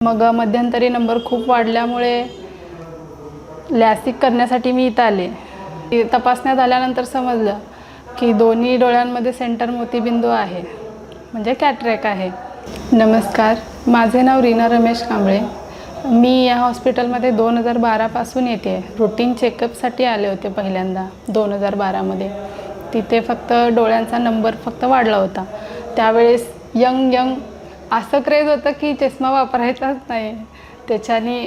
मग मध्यंतरी नंबर खूप वाढल्यामुळे लॅसिक करण्यासाठी मी इथं आले. तपासण्यात आल्यानंतर समजलं की दोन्ही डोळ्यांमध्ये सेंटर मोतीबिंदू आहे, म्हणजे कॅटरॅक्ट आहे. नमस्कार, माझे नाव रीना रमेश कांबळे. मी या हॉस्पिटलमध्ये 2012 पासून येते. रूटीन चेकअपसाठी आले होते पहिल्यांदा 2012मध्ये. तिथे फक्त डोळ्यांचा नंबर फक्त वाढला होता. त्यावेळेस यंग असं क्रेज होतं की चष्मा वापरायचाच नाही, त्याच्याने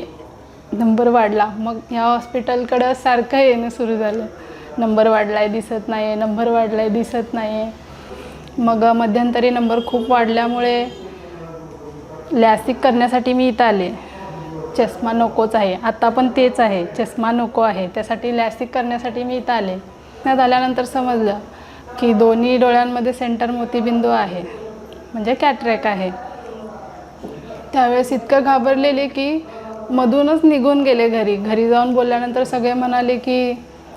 नंबर वाढला. मग ह्या हॉस्पिटलकडं सारखं येणं सुरू झालं. नंबर वाढलाय दिसत नाही, नंबर वाढलाय दिसत नाही. मग मध्यंतरी नंबर खूप वाढल्यामुळे लॅसिक करण्यासाठी मी इथं आले. चष्मा नकोच आहे, आता पण तेच आहे, चष्मा नको आहे, त्यासाठी लॅसिक करण्यासाठी मी इथं आले. त्यात आल्यानंतर समजलं की दोन्ही डोळ्यांमध्ये सेंटर मोतीबिंदू आहे, म्हणजे कॅटरॅक्ट आहे. त्यावेळेस इतकं घाबरलेले की मधूनच निघून गेले घरी जाऊन बोलल्यानंतर सगळे म्हणाले की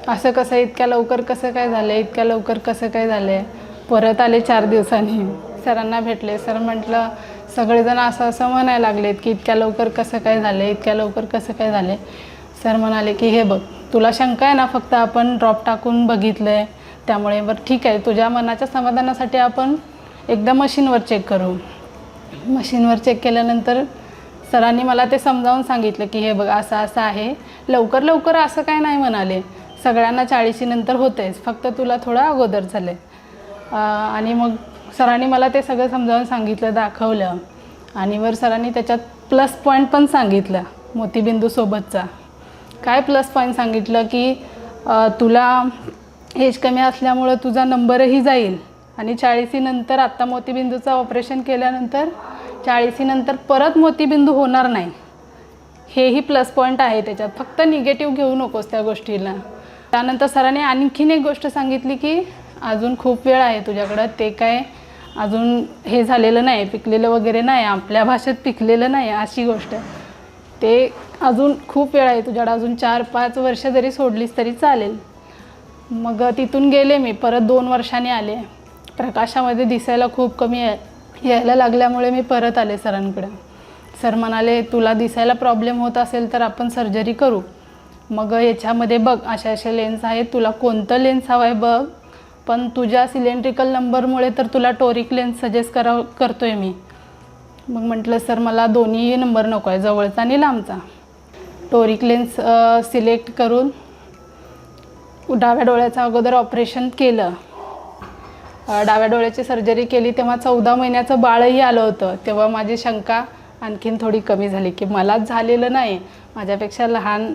असं कसं, इतक्या लवकर कसं काय झालं, इतक्या लवकर कसं काय झालं. परत आले 4 दिवसांनी, सरांना भेटले. सर म्हटलं, सगळेजण असं म्हणायला लागलेत की इतक्या लवकर कसं काय झालं, इतक्या लवकर कसं काय झालं. सर म्हणाले की हे बघ, तुला शंका आहे ना, फक्त आपण ड्रॉप टाकून बघितलं आहे, त्यामुळे बरं ठीक आहे, तुझ्या मनाच्या समाधानासाठी आपण एकदा मशीनवर चेक करू. मशीनवर चेक केल्यानंतर सरांनी मला ते समजावून सांगितलं की हे बघ असं आहे, लवकर असं काय नाही म्हणाले, सगळ्यांना 40 नंतर होतेच, फक्त तुला थोडं अगोदर झालं. आणि मग सरांनी मला ते सगळं समजावून सांगितलं, दाखवलं. आणि वर सरांनी त्याच्यात प्लस पॉईंट पण सांगितलं मोतीबिंदूसोबतचा. काय प्लस पॉईंट सांगितलं की तुला एज कमी असल्यामुळं तुझा नंबरही जाईल, आणि 40 नंतर आत्ता मोतीबिंदूचं ऑपरेशन केल्यानंतर 40 नंतर परत मोतीबिंदू होणार नाही. हेही प्लस पॉईंट आहे त्याच्यात, फक्त निगेटिव्ह घेऊ नकोस त्या गोष्टीला. त्यानंतर सरांनी आणखीन एक गोष्ट सांगितली की अजून खूप वेळ आहे तुझ्याकडं, ते काय अजून हे झालेलं नाही, पिकलेलं वगैरे नाही, आपल्या भाषेत पिकलेलं नाही अशी गोष्ट, ते अजून खूप वेळ आहे तुझ्याकडं, अजून 4-5 वर्ष जरी सोडलीस तरी चालेल. मग तिथून गेले मी, परत 2 वर्षांनी आले. प्रकाशामध्ये दिसायला खूप कमी यायला लागल्यामुळे मी परत आले सरांकडे. सर म्हणाले, तुला दिसायला प्रॉब्लेम होत असेल तर आपण सर्जरी करू. मग याच्यामध्ये बघ, अशा लेन्स आहेत, तुला कोणतं लेन्स हवं आहे बघ, पण तुझ्या सिलेंड्रिकल नंबरमुळे तर तुला टोरिक लेन्स सजेस्ट करतोय मी. मग म्हटलं, सर मला दोन्ही नंबर नको आहे, जवळचा आणि लांबचा. टोरिक लेन्स सिलेक्ट करून डाव्या डोळ्याचं अगोदर ऑपरेशन केलं. डाव्या डोळ्याची सर्जरी केली तेव्हा 14 महिन्याचं बाळही आलं होतं. तेव्हा माझी शंका आणखीन थोडी कमी झाली की मलाच झालेलं नाही, माझ्यापेक्षा लहान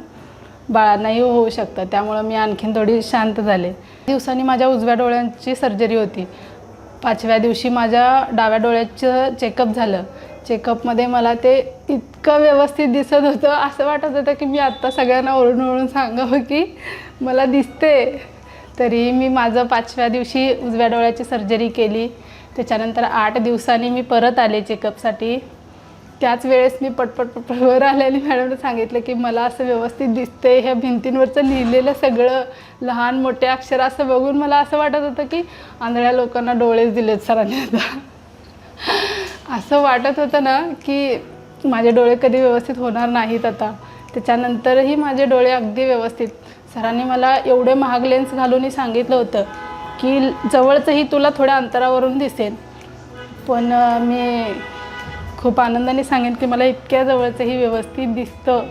बाळांनाही होऊ शकतं. त्यामुळं मी आणखीन थोडी शांत झाले. दिवसांनी माझ्या उजव्या डोळ्यांची सर्जरी होती. 5व्या दिवशी माझ्या डाव्या डोळ्याचं चेकअप झालं. चेकअपमध्ये मला ते इतकं व्यवस्थित दिसत होतं, असं वाटत होतं की मी आत्ता सगळ्यांना ओरडून सांगावं की मला दिसते. तरी मी माझं 5व्या दिवशी उजव्या डोळ्याची सर्जरी केली. त्याच्यानंतर 8 दिवसांनी मी परत आले चेकअपसाठी. त्याच वेळेस मी पटपट वर आलेली मॅडमने सांगितलं की मला असं व्यवस्थित दिसते. ह्या भिंतींवरचं लिहिलेलं सगळं लहान मोठे अक्षर असं बघून मला असं वाटत होतं की आंधळ्या लोकांना डोळेच दिलेत सरांनी आता. असं वाटत होतं ना की माझे डोळे कधी व्यवस्थित होणार नाहीत आता. त्याच्यानंतरही माझे डोळे अगदी व्यवस्थित. सरांनी मला एवढे महाग लेन्स घालूनही सांगितलं होतं की जवळचंही तुला थोड्या अंतरावरून दिसेल, पण मी खूप आनंदाने सांगेन की मला इतक्या जवळचंही व्यवस्थित दिसतं.